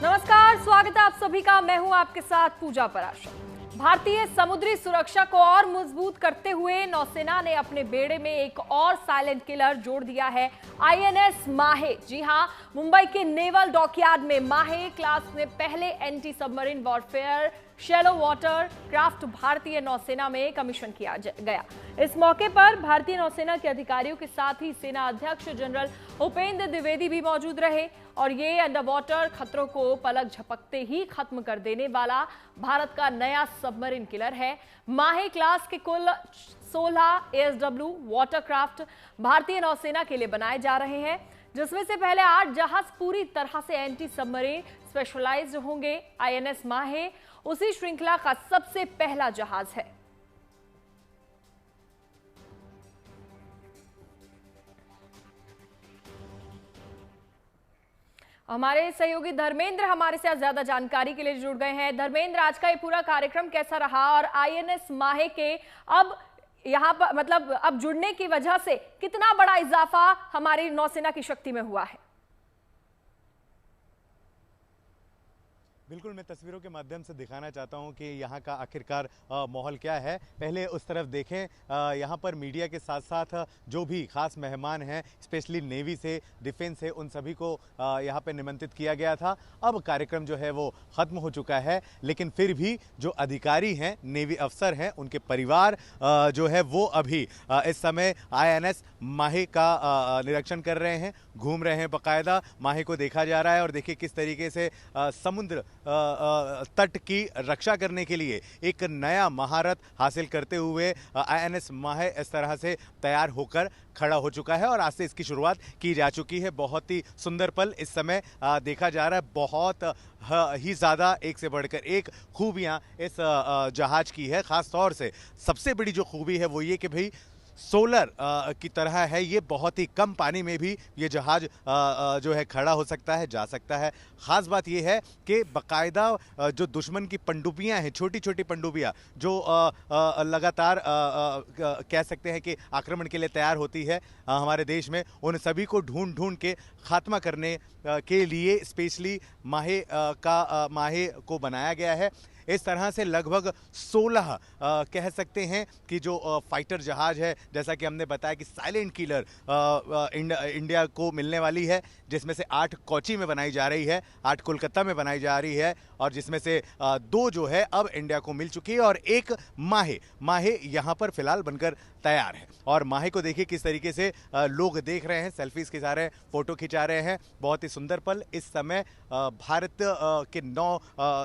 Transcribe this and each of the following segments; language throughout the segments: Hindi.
नमस्कार, स्वागत है आप सभी का। मैं हूं आपके साथ पूजा पराशर। भारतीय समुद्री सुरक्षा को और मजबूत करते हुए नौसेना ने अपने बेड़े में एक और साइलेंट किलर जोड़ दिया है, आईएनएस माहे। जी हां, मुंबई के नेवल डॉकयार्ड में माहे क्लास में पहले anti submarine warfare shallow water craft भारतीय नौसेना में कमीशन किया गया। इस मौके पर भारतीय नौसेना के अधिकारियों के साथ ही सेना अध्यक्ष जनरल उपेंद्र द्विवेदी भी मौजूद रहे और ये अंडर वाटर खतरों को पलक झपकते ही खत्म कर देने वाला भारत का नया सबमरीन किलर है। माहे क्लास के कुल 16 एएसडब्ल्यू वाटरक्राफ्ट भारतीय नौसेना के लिए बनाए जा रहे हैं, जिसमें से पहले 8 जहाज पूरी तरह से एंटी सबमरीन स्पेशलाइज्ड होंगे। आईएनएस माहे उसी श्रृंखला का सबसे पहला जहाज है। हमारे सहयोगी धर्मेंद्र हमारे साथ ज्यादा जानकारी के लिए जुड़ गए हैं। धर्मेंद्र, आज का ये पूरा कार्यक्रम कैसा रहा और आईएनएस माहे के अब यहां पर मतलब अब जुड़ने की वजह से कितना बड़ा इजाफा हमारी नौसेना की शक्ति में हुआ है? बिल्कुल, मैं तस्वीरों के माध्यम से दिखाना चाहता हूं कि यहाँ का आखिरकार माहौल क्या है। पहले उस तरफ देखें, यहाँ पर मीडिया के साथ साथ जो भी खास मेहमान हैं, स्पेशली नेवी से, डिफेंस से, उन सभी को यहाँ पे निमंत्रित किया गया था। अब कार्यक्रम जो है वो ख़त्म हो चुका है, लेकिन फिर भी जो अधिकारी हैं, नेवी अफसर हैं, उनके परिवार जो है वो अभी इस समय आईएनएस माहे का निरीक्षण कर रहे हैं, घूम रहे हैं। बाकायदा माहे को देखा जा रहा है और देखिए किस तरीके से समुद्र तट की रक्षा करने के लिए एक नया महारत हासिल करते हुए आईएनएस माहे इस तरह से तैयार होकर खड़ा हो चुका है और आज से इसकी शुरुआत की जा चुकी है। बहुत ही सुंदर पल इस समय देखा जा रहा है। बहुत ही ज़्यादा एक से बढ़कर एक खूबियां इस जहाज की है। ख़ास तौर से सबसे बड़ी जो खूबी है वो ये कि भाई सोलर की तरह है ये, बहुत ही कम पानी में भी ये जहाज जो है खड़ा हो सकता है, जा सकता है। ख़ास बात ये है कि बाकायदा जो दुश्मन की पनडुब्बियां हैं, छोटी छोटी पनडुब्बियां जो लगातार कह सकते हैं कि आक्रमण के लिए तैयार होती है हमारे देश में, उन सभी को ढूंढ ढूंढ के खात्मा करने के लिए स्पेशली माहे को बनाया गया है। इस तरह से लगभग 16 कह सकते हैं कि जो फाइटर जहाज है, जैसा कि हमने बताया कि साइलेंट किलर इंडिया को मिलने वाली है, जिसमें से 8 कोची में बनाई जा रही है, 8 कोलकाता में बनाई जा रही है और जिसमें से 2 जो है अब इंडिया को मिल चुकी है और एक माहे यहाँ पर फिलहाल बनकर तैयार है। और माहे को देखिए किस तरीके से लोग देख रहे हैं, सेल्फीज खिंचा रहे हैं, फोटो खिंचा रहे हैं। बहुत ही सुंदर पल इस समय भारत के नौ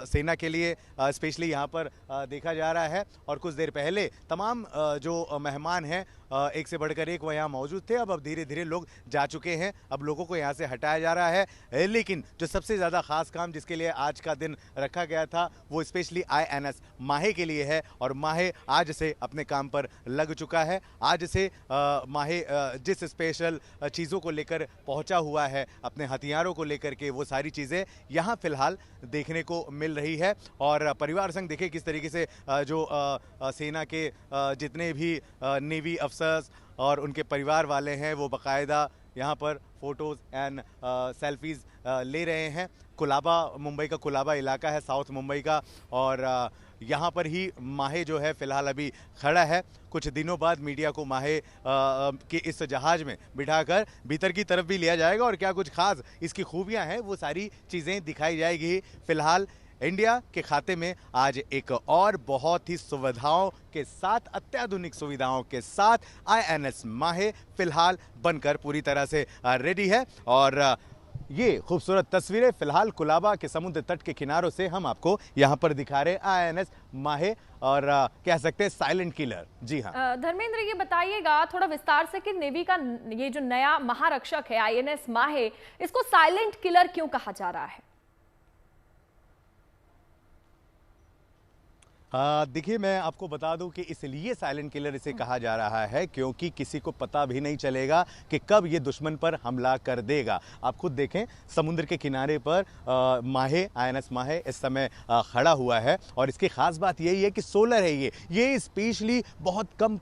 सेना के लिए स्पेशली यहाँ पर देखा जा रहा है। और कुछ देर पहले तमाम जो मेहमान हैं एक से बढ़कर एक वो यहाँ मौजूद थे। अब धीरे धीरे लोग जा चुके हैं, अब लोगों को यहाँ से हटाया जा रहा है। लेकिन जो सबसे ज़्यादा खास काम जिसके लिए आज का दिन रखा गया था वो स्पेशली आईएनएस माहे के लिए है और माहे आज से अपने काम पर लग चुका है। आज से माहे जिस स्पेशल चीज़ों को लेकर पहुँचा हुआ है, अपने हथियारों को लेकर के, वो सारी चीज़ें यहाँ फिलहाल देखने को मिल रही है। और परिवार संग देखे किस तरीके से जो सेना के जितने भी नेवी अफसर्स और उनके परिवार वाले हैं वो बाकायदा यहाँ पर फोटोज़ एंड सेल्फीज़ ले रहे हैं। कुलाबा, मुंबई का कुलाबा इलाका है, साउथ मुंबई का, और यहाँ पर ही माहे जो है फ़िलहाल अभी खड़ा है। कुछ दिनों बाद मीडिया को माहे के इस जहाज़ में बिठाकर भीतर की तरफ भी लिया जाएगा और क्या कुछ खास इसकी खूबियाँ हैं वो सारी चीज़ें दिखाई जाएगी। फ़िलहाल इंडिया के खाते में आज एक और बहुत ही सुविधाओं के साथ, अत्याधुनिक सुविधाओं के साथ आईएनएस माहे फिलहाल बनकर पूरी तरह से रेडी है। और ये खूबसूरत तस्वीरें फिलहाल कुलाबा के समुद्र तट के किनारों से हम आपको यहाँ पर दिखा रहे हैं। आईएनएस माहे और कह सकते हैं साइलेंट किलर। जी हाँ धर्मेंद्र, ये बताइएगा थोड़ा विस्तार से कि नेवी का ये जो नया महारक्षक है आईएनएस माहे, इसको साइलेंट किलर क्यों कहा जा रहा है? देखिए, मैं आपको बता दूं कि इसलिए साइलेंट किलर इसे कहा जा रहा है क्योंकि किसी को पता भी नहीं चलेगा कि कब ये दुश्मन पर हमला कर देगा। आप खुद देखें, समुद्र के किनारे पर माहे, आईएनएस माहे इस समय खड़ा हुआ है और इसकी खास बात यही है कि सोलर है ये स्पेशली बहुत कम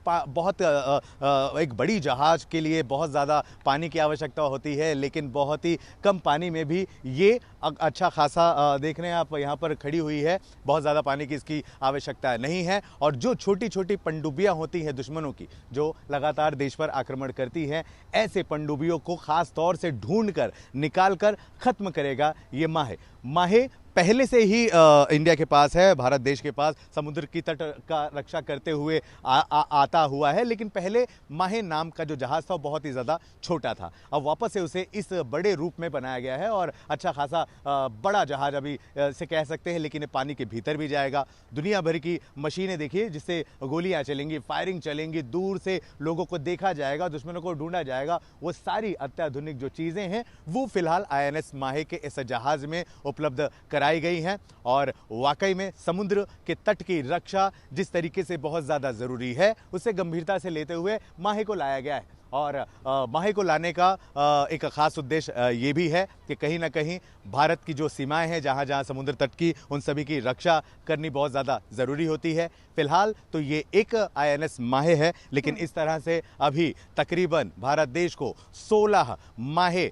एक बड़ी जहाज के लिए बहुत ज़्यादा पानी की आवश्यकता होती है, लेकिन बहुत ही कम पानी में भी ये अच्छा खासा देख रहे हैं आप, यहाँ पर खड़ी हुई है। बहुत ज़्यादा पानी की इसकी आवश्यकता नहीं है और जो छोटी छोटी पनडुब्बियाँ होती हैं दुश्मनों की, जो लगातार देश पर आक्रमण करती हैं, ऐसे पनडुब्बियों को खास तौर से ढूंढकर निकाल कर खत्म करेगा ये माहे पहले से ही इंडिया के पास है, भारत देश के पास समुद्र की तट का रक्षा करते हुए आता हुआ है। लेकिन पहले माहे नाम का जो जहाज़ था वो बहुत ही ज़्यादा छोटा था। अब वापस से उसे इस बड़े रूप में बनाया गया है और अच्छा खासा बड़ा जहाज़ अभी से कह सकते हैं, लेकिन ये पानी के भीतर भी जाएगा। दुनिया भर की मशीनें देखिए जिससे गोलियाँ चलेंगी, फायरिंग चलेंगी, दूर से लोगों को देखा जाएगा, दुश्मनों को ढूंढा जाएगा। वो सारी अत्याधुनिक जो चीज़ें हैं वो फिलहाल आईएनएस माहे के इस जहाज़ में उपलब्ध कराई गई हैं और वाकई में समुद्र के तट की रक्षा जिस तरीके से बहुत ज़्यादा ज़रूरी है, उसे गंभीरता से लेते हुए माहे को लाया गया है। और माहे को लाने का एक ख़ास उद्देश्य ये भी है कि कहीं ना कहीं भारत की जो सीमाएं हैं, जहाँ जहाँ समुद्र तट की, उन सभी की रक्षा करनी बहुत ज़्यादा ज़रूरी होती है। फिलहाल तो ये एक आईएनएस माहे है, लेकिन इस तरह से अभी तकरीबन भारत देश को 16 माहे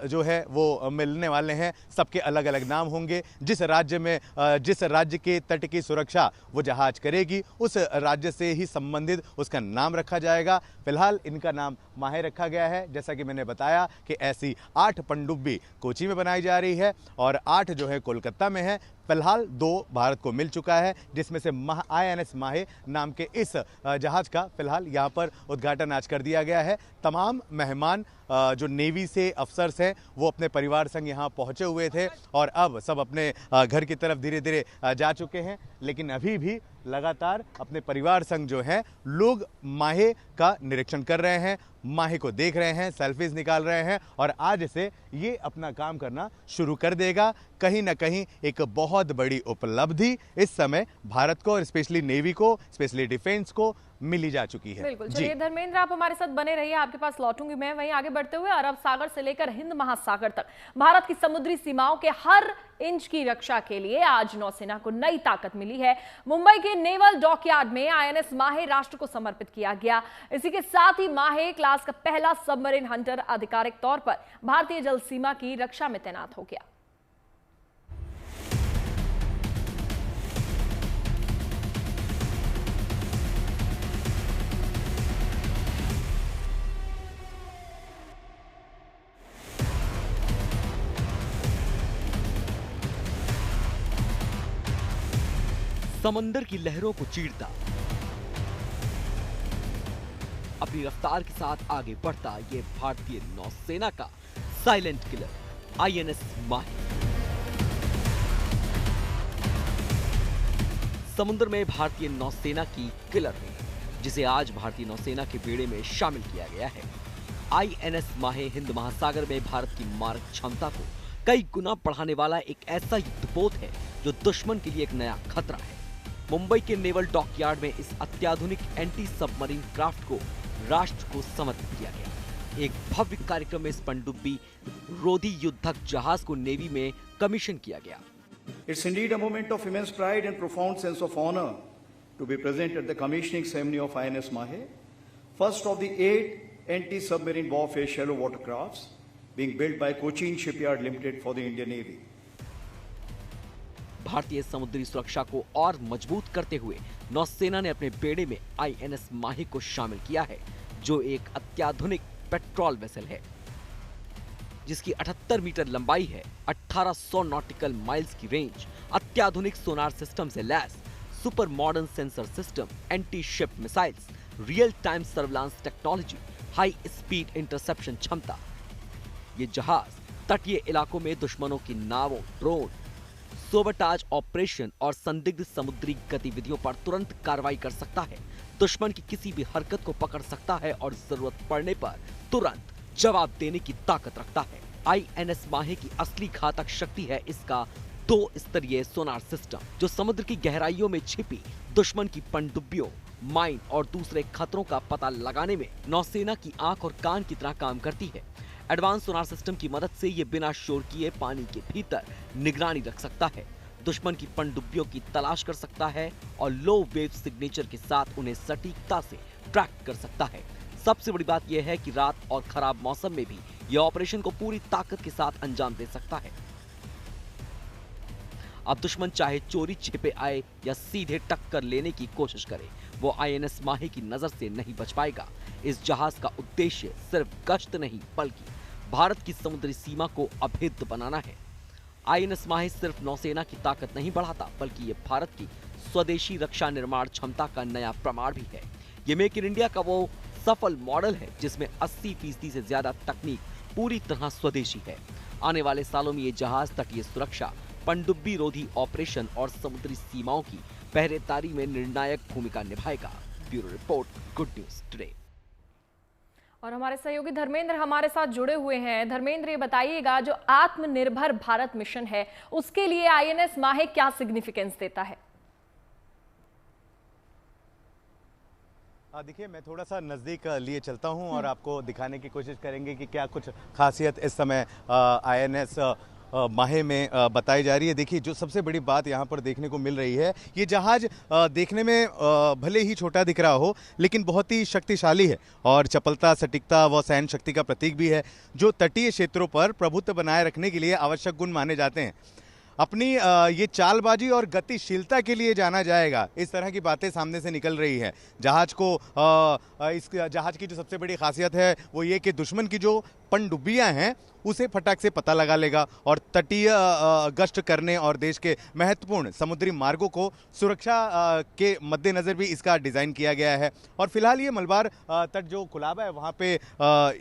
जो है वो मिलने वाले हैं। सबके अलग अलग नाम होंगे। जिस राज्य के तट की सुरक्षा वो जहाज करेगी, उस राज्य से ही संबंधित उसका नाम रखा जाएगा। फिलहाल इनका नाम माहे रखा गया है। जैसा कि मैंने बताया कि ऐसी 8 पनडुब्बी कोची में बनाई जा रही है और 8 जो है कोलकाता में है। फिलहाल 2 भारत को मिल चुका है, जिसमें से आईएनएस माहे नाम के इस जहाज का फिलहाल यहाँ पर उद्घाटन आज कर दिया गया है। तमाम मेहमान जो नेवी से अफसर्स हैं वो अपने परिवार संग यहाँ पहुँचे हुए थे और अब सब अपने घर की तरफ धीरे धीरे जा चुके हैं। लेकिन अभी भी लगातार अपने परिवार संग जो हैं लोग माहे का निरीक्षण कर रहे हैं, माहे को देख रहे हैं, सेल्फीज निकाल रहे हैं और आज से ये अपना काम करना शुरू कर देगा। कहीं ना कहीं एक बहुत बड़ी उपलब्धि इस समय भारत को और स्पेशली नेवी को, स्पेशली डिफेंस को मिली जा चुकी है। बिल्कुल। चलिए धर्मेंद्र, आप हमारे साथ बने रहिए, आपके पास लौटूंगी मैं। वहीं आगे बढ़ते हुए अरब सागर से लेकर हिंद महासागर तक भारत की समुद्री सीमाओं के हर इंच की रक्षा के लिए आज नौसेना को नई ताकत मिली है। मुंबई के नेवल डॉकयार्ड में आईएनएस माहे राष्ट्र को समर्पित किया गया। इसी के साथ ही माहे क्लास का पहला सबमरीन हंटर आधिकारिक तौर पर भारतीय जल सीमा की रक्षा में तैनात हो गया। समंदर की लहरों को चीरता, अपनी रफ्तार के साथ आगे बढ़ता ये भारतीय नौसेना का साइलेंट किलर आईएनएस माहे। समुद्र में भारतीय नौसेना की किलर है, जिसे आज भारतीय नौसेना के बेड़े में शामिल किया गया है। आईएनएस माहे हिंद महासागर में भारत की मारक क्षमता को कई गुना बढ़ाने वाला एक ऐसा युद्धपोत है जो दुश्मन के लिए एक नया खतरा है। मुंबई के नेवल डॉकयार्ड में इस अत्याधुनिक एंटी सबमरीन क्राफ्ट को राष्ट्र को समर्पित किया गया। एक भव्य कार्यक्रम में इस पनडुब्बी रोधी युद्धक जहाज को नेवी में कमीशन किया गया। It's indeed a moment of immense pride and profound sense of honor to be present at the commissioning ceremony of INS Mahe, first of the 8 anti-submarine warfare shallow water crafts being built by Cochin Shipyard Limited for the Indian Navy. भारतीय समुद्री सुरक्षा को और मजबूत करते हुए नौसेना ने अपने बेड़े में आईएनएस माहे को शामिल किया है, जो एक अत्याधुनिक पेट्रोल वेसल है जिसकी 78 मीटर लंबाई है, 1800 नॉटिकल माइल्स की रेंज, अत्याधुनिक सोनार सिस्टम से लैस, super modern sensor system, anti ship missiles, real time surveillance technology, high speed interception क्षमता। ये जहाज तटीय इलाकों में दुश्मनों की नावों, ड्रोन, सोबटाज ऑपरेशन और संदिग्ध समुद्री गतिविधियों पर तुरंत कार्रवाई कर सकता है, दुश्मन की किसी भी हरकत को पकड़ सकता है और जरूरत पड़ने पर तुरंत जवाब देने की ताकत रखता है। आईएनएस माहे की असली घातक शक्ति है इसका 2 स्तरीय सोनार सिस्टम जो समुद्र की गहराइयों में छिपी दुश्मन की पनडुब्बियों, माइन और दूसरे खतरों का पता लगाने में नौसेना की आंख और कान की तरह काम करती है। एडवांस सोनार सिस्टम की मदद से ये बिना शोर किए पानी के भीतर निगरानी रख सकता है, दुश्मन की पनडुब्बियों की तलाश कर सकता है और लो वेव सिग्नेचर के साथ उन्हें सटीकता से ट्रैक कर सकता है। सबसे बड़ी बात यह है कि रात और खराब मौसम में भी यह ऑपरेशन को पूरी ताकत के साथ अंजाम दे सकता है। अब दुश्मन चाहे चोरी छिपे आए या सीधे टक्कर लेने की कोशिश करे, वो आईएनएस माहे की नजर से नहीं बच पाएगा। इस जहाज का उद्देश्य सिर्फ गश्त नहीं बल्कि भारत की समुद्री सीमा को अभेद्य बनाना है। आईएनएस माहे सिर्फ नौसेना की ताकत नहीं बढ़ाता बल्कि ये भारत की स्वदेशी रक्षा निर्माण क्षमता का नया प्रमाण भी है। ये मेक इन इंडिया का वो सफल मॉडल है जिसमें 80% से ज्यादा तकनीक पूरी तरह स्वदेशी है। आने वाले सालों में ये जहाज तटीय सुरक्षा, पनडुब्बी रोधी ऑपरेशन और समुद्री सीमाओं की पहरेदारी में निर्णायक भूमिका निभाएगा। Bureau report, good news today. और हमारे सहयोगी धर्मेंद्र हमारे साथ जुड़े हुए हैं। धर्मेंद्र, ये बताइएगा, जो आत्मनिर्भर भारत मिशन है उसके लिए आईएनएस माहे क्या सिग्निफिकेंस देता है? देखिए, मैं थोड़ा सा नज़दीक लिए चलता हूं और आपको दिखाने की कोशिश करेंगे कि क्या कुछ खासियत इस समय आईएनएस माहे में बताई जा रही है। देखिए, जो सबसे बड़ी बात यहाँ पर देखने को मिल रही है, ये जहाज देखने में भले ही छोटा दिख रहा हो लेकिन बहुत ही शक्तिशाली है और चपलता, सटीकता व सहन शक्ति का प्रतीक भी है, जो तटीय क्षेत्रों पर प्रभुत्व बनाए रखने के लिए आवश्यक गुण माने जाते हैं। अपनी ये चालबाजी और गतिशीलता के लिए जाना जाएगा, इस तरह की बातें सामने से निकल रही है। जहाज को इस जहाज की जो सबसे बड़ी खासियत है वो ये कि दुश्मन की जो पनडुब्बियां हैं उसे फटाक से पता लगा लेगा और तटीय गश्त करने और देश के महत्वपूर्ण समुद्री मार्गों को सुरक्षा के मद्देनज़र भी इसका डिज़ाइन किया गया है। और फिलहाल ये मलबार तट जो कुलाबा है वहाँ पे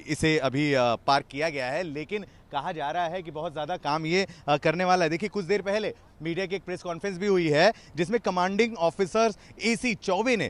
इसे अभी पार्क किया गया है, लेकिन कहा जा रहा है कि बहुत ज़्यादा काम ये करने वाला है। देखिए, कुछ देर पहले मीडिया की एक प्रेस कॉन्फ्रेंस भी हुई है जिसमें कमांडिंग ऑफिसर्स AC चौबे ने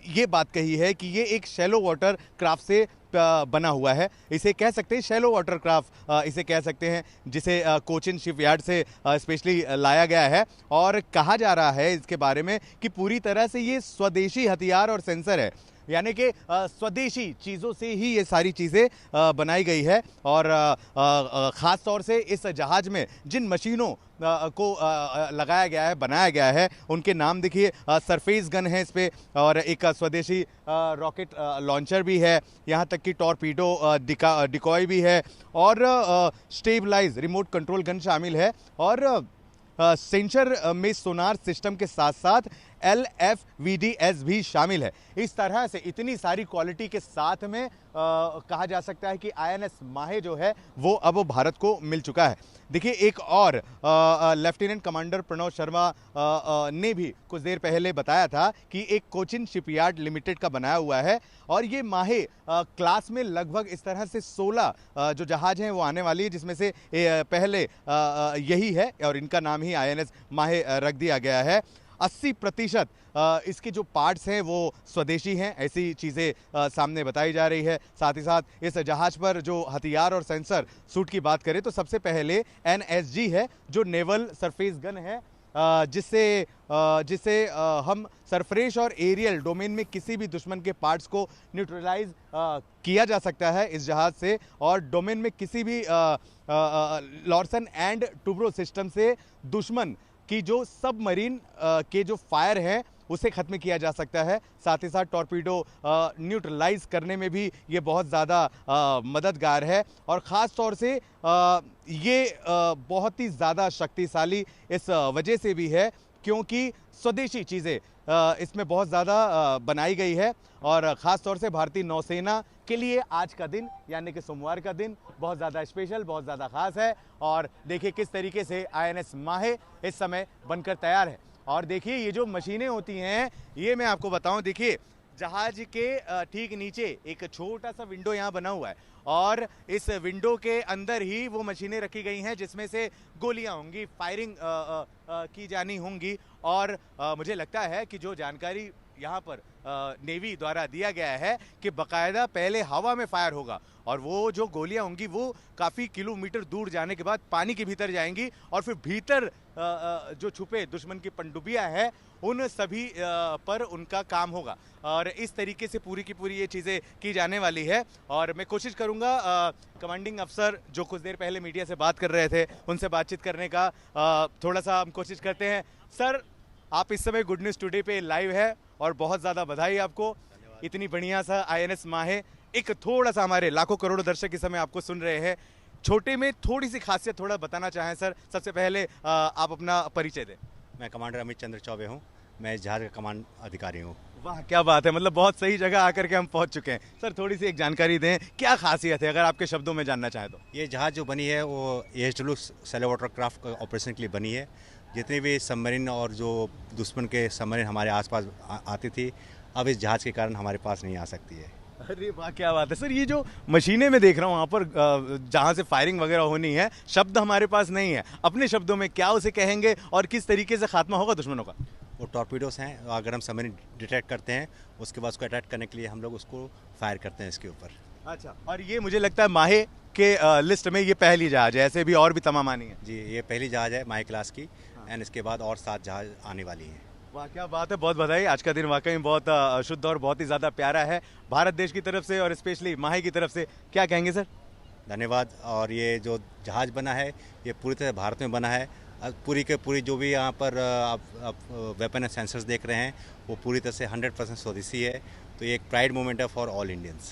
ये बात कही है कि ये एक शैलो वाटर क्राफ्ट से बना हुआ है। इसे कह सकते हैं शैलो वाटर क्राफ्ट, इसे कह सकते हैं, जिसे कोचिन शिपयार्ड से स्पेशली लाया गया है। और कहा जा रहा है इसके बारे में कि पूरी तरह से ये स्वदेशी हथियार और सेंसर है, यानी कि स्वदेशी चीज़ों से ही ये सारी चीज़ें बनाई गई है। और ख़ास तौर से इस जहाज में जिन मशीनों को लगाया गया है, बनाया गया है, उनके नाम देखिए, सरफेस गन है इस पे और एक स्वदेशी रॉकेट लॉन्चर भी है, यहाँ तक कि टॉर्पीडो डिकॉय भी है और स्टेबलाइज रिमोट कंट्रोल गन शामिल है। और सेंसर में सोनार सिस्टम के साथ साथ LFVDS भी शामिल है। इस तरह से इतनी सारी क्वालिटी के साथ में कहा जा सकता है कि आईएनएस माहे जो है वो अब भारत को मिल चुका है। देखिए, एक और लेफ्टिनेंट कमांडर प्रणव शर्मा ने भी कुछ देर पहले बताया था कि एक कोचिन शिपयार्ड लिमिटेड का बनाया हुआ है और ये माहे क्लास में लगभग इस तरह से 16 जो जहाज हैं वो आने वाली है, जिसमें से पहले यही है और इनका नाम ही आईएनएस माहे रख दिया गया है। 80% इसके जो पार्ट्स हैं वो स्वदेशी हैं, ऐसी चीज़ें सामने बताई जा रही है। साथ ही साथ इस जहाज पर जो हथियार और सेंसर सूट की बात करें तो सबसे पहले NSG है, जो नेवल सरफेस गन है, जिससे हम सरफरेश और एरियल डोमेन में किसी भी दुश्मन के पार्ट्स को न्यूट्रलाइज किया जा सकता है इस जहाज से। और डोमेन में किसी भी लॉर्सन एंड टुब्रो सिस्टम से दुश्मन कि जो सबमरीन के जो फायर हैं उसे ख़त्म किया जा सकता है। साथ ही साथ टॉर्पीडो न्यूट्रलाइज करने में भी ये बहुत ज़्यादा मददगार है और ख़ास तौर से ये बहुत ही ज़्यादा शक्तिशाली इस वजह से भी है क्योंकि स्वदेशी चीज़ें इसमें बहुत ज़्यादा बनाई गई है। और ख़ास तौर से भारतीय नौसेना के लिए आज का दिन यानी कि सोमवार का दिन बहुत ज़्यादा स्पेशल, बहुत ज़्यादा ख़ास है। और देखिए किस तरीके से आईएनएस माहे इस समय बनकर तैयार है। और देखिए ये जो मशीनें होती हैं, ये मैं आपको बताऊं, देखिए जहाज के ठीक नीचे एक छोटा सा विंडो यहाँ बना हुआ है और इस विंडो के अंदर ही वो मशीनें रखी गई हैं जिसमें से गोलियां होंगी, फायरिंग की जानी होंगी। और मुझे लगता है कि जो जानकारी यहाँ पर नेवी द्वारा दिया गया है कि बकायदा पहले हवा में फायर होगा और वो जो गोलियां होंगी वो काफ़ी किलोमीटर दूर जाने के बाद पानी के भीतर जाएंगी और फिर भीतर जो छुपे दुश्मन की पनडुब्बियां हैं उन सभी पर उनका काम होगा और इस तरीके से पूरी की पूरी ये चीज़ें की जाने वाली है। और मैं कोशिश करूंगा कमांडिंग अफसर जो कुछ देर पहले मीडिया से बात कर रहे थे उनसे बातचीत करने का थोड़ा सा हम कोशिश करते हैं। सर, आप इस समय गुड न्यूज़ टुडे पे लाइव है और बहुत ज़्यादा बधाई आपको, इतनी बढ़िया सा INS माहे। एक थोड़ा सा हमारे लाखों करोड़ों दर्शक इस समय आपको सुन रहे हैं, छोटे में थोड़ी सी खासियत थोड़ा बताना चाहें सर। सबसे पहले आप अपना परिचय दें। मैं कमांडर अमित चंद्र चौबे हूँ, मैं इस जहाज का कमांड अधिकारी हूँ। वाह, क्या बात है, मतलब बहुत सही जगह आकर के हम पहुंच चुके हैं। सर, थोड़ी सी एक जानकारी दें, क्या खासियत है अगर आपके शब्दों में जानना चाहें तो। ये जहाज जो बनी है वो AHW सैलो वाटरक्राफ्ट ऑपरेशन के लिए बनी है। जितने भी सबमरीन और जो दुश्मन के सबमरीन हमारे आसपास आती थी, अब इस जहाज के कारण हमारे पास नहीं आ सकती है। अरे वाह, क्या बात है सर। ये जो मशीनें मैं देख रहा हूँ वहाँ पर जहाँ से फायरिंग वगैरह होनी है, शब्द हमारे पास नहीं है, अपने शब्दों में क्या उसे कहेंगे और किस तरीके से खात्मा होगा दुश्मनों का? वो टॉर्पीडोस हैं, अगर हम सबमरीन डिटेक्ट करते हैं उसके बाद उसको अटैक करने के लिए हम लोग उसको फायर करते हैं इसके ऊपर। अच्छा, और ये मुझे लगता है माहे के लिस्ट में ये पहली जहाज है, ऐसे भी और भी तमाम आनी है? जी, ये पहली जहाज है माही क्लास की एंड इसके बाद और 7 जहाज आने वाली हैं। वाह, क्या बात है, बहुत बधाई। आज का दिन वाकई में बहुत शुद्ध और बहुत ही ज़्यादा प्यारा है। भारत देश की तरफ से और स्पेशली माहे की तरफ से क्या कहेंगे सर? धन्यवाद। और ये जो जहाज बना है ये पूरी तरह भारत में बना है। पूरी के पूरी जो भी यहाँ पर आप वेपन एंड सेंसर्स देख रहे हैं वो पूरी तरह से 100% स्वदेशी है। तो ये एक प्राइड मोमेंट है फॉर ऑल इंडियंस।